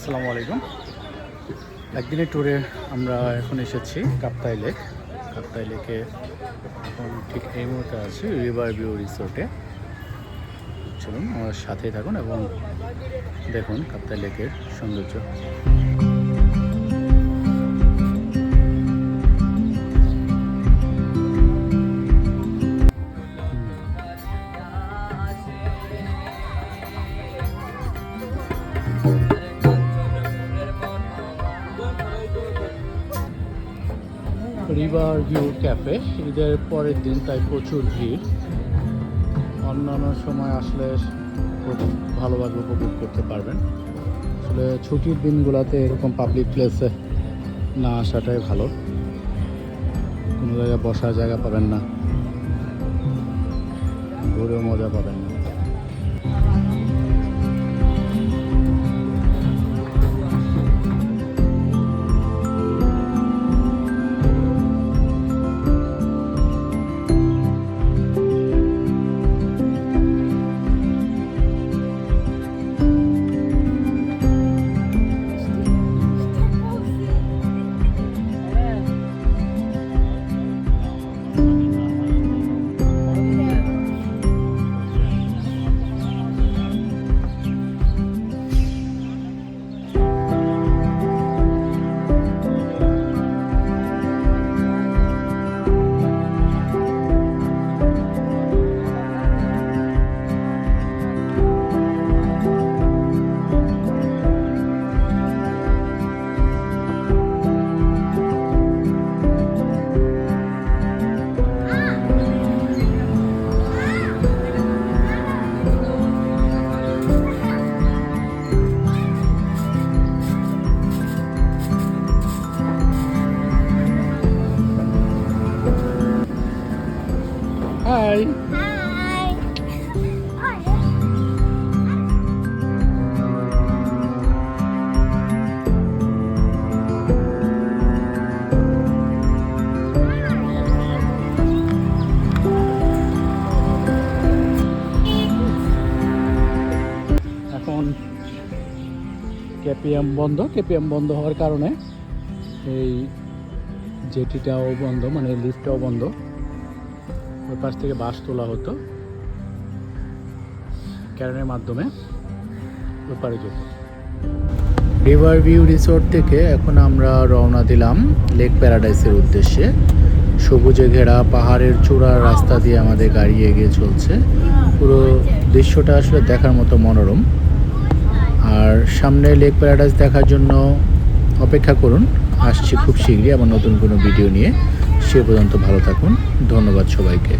আসসালামু আলাইকুম। একদিনের ট্যুরে আমরা এখন এসেছি কাপ্তাই লেক। কাপ্তাই লেকে এখন ঠিক এই মুহূর্তে আছি রিভার ভিউ রিসোর্টে। চলুন আমার সাথেই থাকুন এবং দেখুন কাপ্তাই লেকের সৌন্দর্য। রিভার ভিউ ক্যাফে, ঈদের পরের দিন তাই প্রচুর ভিড়। অন্যান্য সময় আসলে খুব ভালোভাবে উপভোগ করতে পারবেন। আসলে ছুটির দিনগুলোতে এরকম পাবলিক প্লেসে না আসাটাই ভালো। কোনো জায়গায় বসার জায়গা পাবেন না, ঘুরেও মজা পাবেন না। হাই। এখন কেপিএম বন্ধ হওয়ার কারণে এই জেটিটাও বন্ধ, মানে লিফটটাও বন্ধ। ওই পাশ থেকে বাস তোলা হতো, ক্যারেনের মাধ্যমে ওই পারে যেত। রিভার ভিউ রিসোর্ট থেকে এখন আমরা রওনা দিলাম লেক প্যারাডাইসের উদ্দেশ্যে। সবুজে ঘেরা পাহাড়ের চূড়ার রাস্তা দিয়ে আমাদের গাড়ি এগিয়ে চলছে। পুরো দৃশ্যটা আসলে দেখার মতো মনোরম। আর সামনে লেক প্যারাডাইস দেখার জন্য অপেক্ষা করুন, আসছি খুব শীঘ্রই আবার নতুন কোনো ভিডিও নিয়ে। সে পর্যন্ত ভালো থাকুন। ধন্যবাদ সবাইকে।